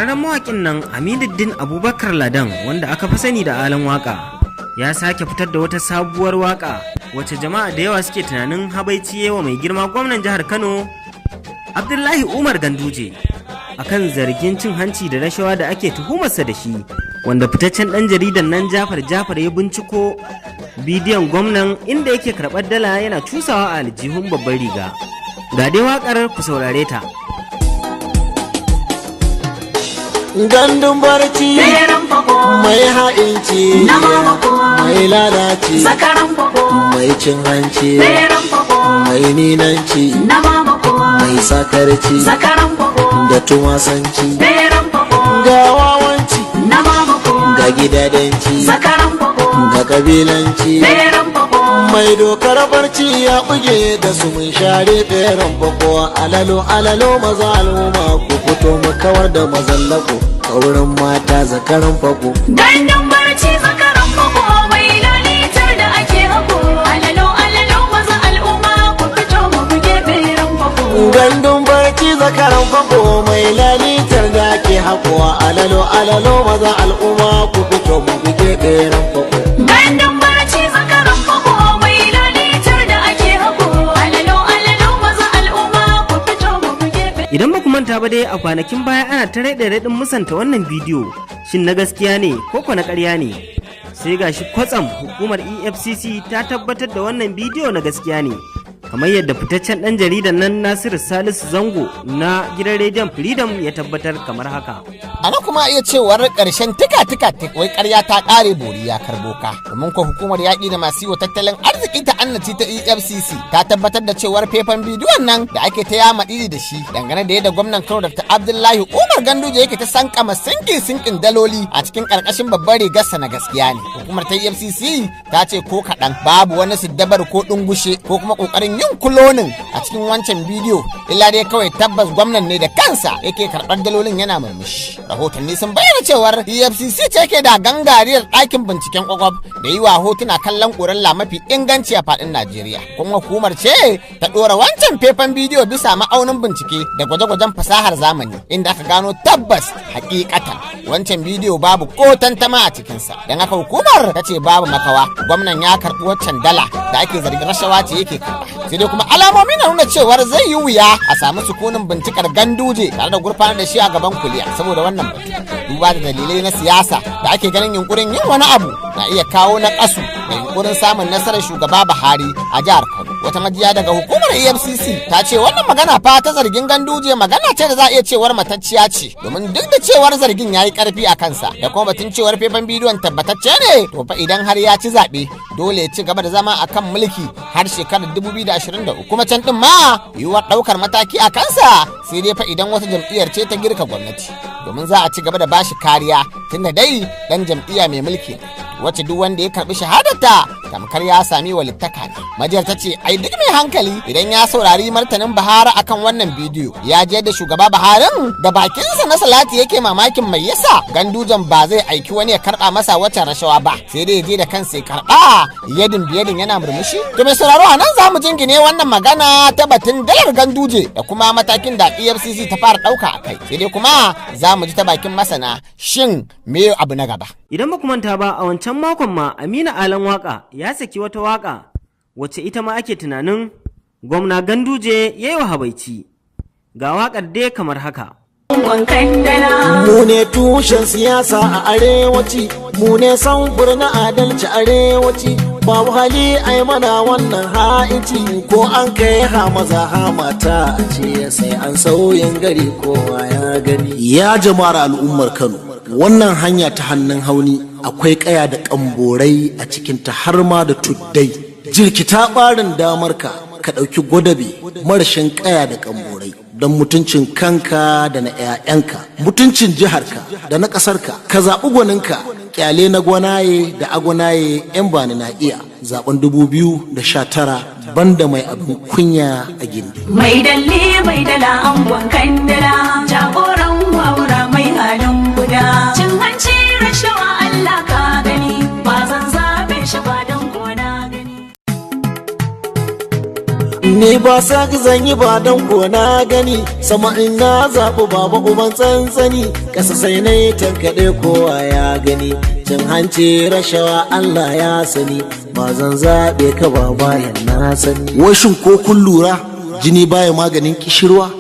shahararren mawaƙin nan Aminuddin Abubakar Ladan, wanda aka fi sani da Alan Waka, ya sake fitar da wata sabuwar waka wacce jama'a da yawa suke tunanin habaici yawa mai girma gwamnan jihar Kano Abdullahi Umar Ganduje akan zargin cin hanci da rashawa da ake tuhumarsa da shi, wanda fitaccen ɗan jaridan nan Jafar ya binciko bidiyon gwamnan inda yake karɓar dala yana cusawa a aljihun babbar riga. Ga dai waƙar ku saurare ta. Gandun barci mai ha'inci mai lalaci mai cin hanci mai ninanci mai sakarci da tumasanci ga wawanci ga gidadanci ga kabilanci mai dokar barci ya buge da su mun share beran bako alalo maza al'umma ku fito mu kawar da mazallako kaurin mata zakaran fako gandun barci zakaran fako mai lalitar da ake hako alalo maza al'umma ku fito mu buge beran fako gandun barci zakaran fako mai lalitar da ake hako alalo maza al'umma ku fito mu buge beran fako gandun barci zakaran fako mai lalitar da ake hako alalo maza al'umma ku fito mu buge beran. Idan ba ku manta ba dai a kwanakin baya ana ta raɗin musanta wannan bidiyo, shin na gaskiya ne ko na ƙarya ne? Sai gashi kwatsam hukumar EFCC ta tabbatar da wannan bidiyo na gaskiya ne, kamar yadda fitaccen ɗan jaridan nan Nasiru Salisu Zango na gidan rediyon Freedom ya tabbatar kamar haka. Ana kuma iya cewar ƙarshen tika wai ƙarya ta ƙare bori ya karbo ka. Domin ko hukumar yaƙi da masu yiwa tattalin arziki ta annati ta EFCC ta tabbatar da cewar faifan bidiyon nan da ake ta yama ɗiri da shi dangane da yadda gwamnan Kano Dr. Abdullahi Umar Ganduje yake ta sankama sinkin daloli a cikin ƙarƙashin babbar rigarsa na gaskiya ne. Hukumar ta EFCC ta ce ko kaɗan babu wani siddabar ko ɗungushe ko kuma ƙoƙarin yin kulonin a cikin wancan bidiyo, illa dai kawai tabbas gwamnan ne da kansa yake karɓar dalolin yana murmushi. Rahotanni sun bayyana cewar EFCC ce ke da gangariyar ɗakin binciken kwakwaf da yi wa hotuna kallon ƙuralla mafi inganci a faɗin Najeriya. Kuma hukumar ce ta ɗora wancan faifan bidiyo bisa ma'aunin bincike da gwaje-gwajen fasahar zamani, inda aka gano tabbas hakikatan wancan bidiyo babu ko tantama a cikinsa. Don haka hukumar ta ce babu makawa gwamnan ya karɓi waccan dala da ake zargin rashawa ce yake karɓa. Sai dai kuma alamomi na nuna cewar zai yi wuya a samu sukunin bincikar Ganduje tare da gurfanar da shi a gaban kuliya saboda wannan batu, duba da dalilai na siyasa da ake ganin yunkurin yin wani abu na iya kawo na kasu da yunkurin samun nasarar shugaba Buhari a jihar Kano. Wata majiya daga hukumar EFCC ta ce wannan magana fa ta zargin Ganduje magana ce da za a iya cewar matacciya ce, domin duk da cewar zargin yayi karfi a kansa da kuma batun cewar faifan bidiyon tabbatacce ne, to fa idan har ya ci zaɓe dole ya ci gaba da zama akan mulki har shekarar 2023, kuma can din ma yiwuwar ɗaukar mataki a kansa sai dai fa idan wata jam'iyyar ce ta girka gwamnati, domin za a ci gaba da bashi kariya tunda dai dan jam'iyya mai mulki wacce duk wanda ya karbi shahadarta tamkar ya sami walittaka ne. Majiyar ta ce ai duk mai hankali idan ya saurari martanin Buhari akan wannan bidiyo ya je da shugaba Buharin da bakinsa na salati yake mamakin mai yasa Gandujan ba zai aiki wani ya karba masa wacce rashawa ba, sai dai ya je da kansa ya karba yadin biyadin yana murmushi. To mai sauraro a nan za mu jingine wannan magana ta batun dalar Ganduje da kuma matakin da EFCC ta fara ɗauka a kai, sai dai kuma za mu ji ta bakin masana shin me abu na gaba. Idan ba ku manta ba, a wancan makon ma Aminu Alan Waka ya saki wata waka wacce ita ma ake tunanin gwamna Ganduje ya yi wa habaici. Ga wakar dai kamar haka. Mu ne tushen siyasa a arewaci, mu ne samfur na adalci arewaci, babu hali ai mana wannan ha'inci ko an kai ha maza ha mata a ce sai an sauyin gari kowa ya gani. Ya jama'ar al'ummar Kano, wannan hanya ta hannun hauni akwai kaya da kamborai a cikinta har ma da tuddai. Jirkita barin damarka ka ɗauki gwadabe marashin kaya da kamborai don mutuncin kanka da na 'ya'yanka, mutuncin jiharka da na ƙasarka. Ka zaɓi gwaninka, ƙyale na gwanaye da agwanaye 'yan bani na iya. Zaɓen 2019 banda mai abin kunya a gindi. Mai dalle mai dala angon kandala, jagoran wawura mai halin guda. Cin hanci rashawa Allah ka gani, ba zan zaɓe shi ba don gona gani. ni ba sa zan yi ba don ko na gani sama in na zaɓi baba uban tsantsani ƙasa sai na yi tankaɗe kowa ya gani cin hanci rashawa Allah ya sani ba zan zaɓe ka ba bayan na sani. Washin ko kun lura jini baya maganin kishirwa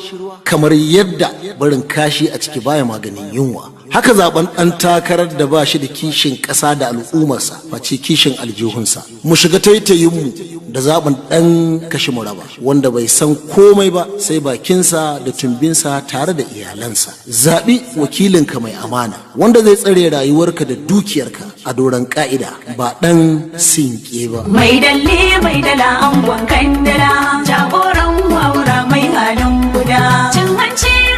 kamar yadda barin kashi a ciki baya maganin yunwa. Haka zaben ɗan takarar da ba shi da kishin ƙasa da al'ummarsa face kishin aljihunsa. Mu shiga taitayinmu da zaben ɗan kashi muraba wanda bai san komai ba sai bakinsa da tumbinsa tare da iyalansa. Zaɓi wakilinka mai amana wanda zai tsare rayuwarka da dukiyarka a doron ƙa'ida ba ɗan sinke ba. Mai dalle mai dala angon kandala jagoran wawura mai halin guda cin hanci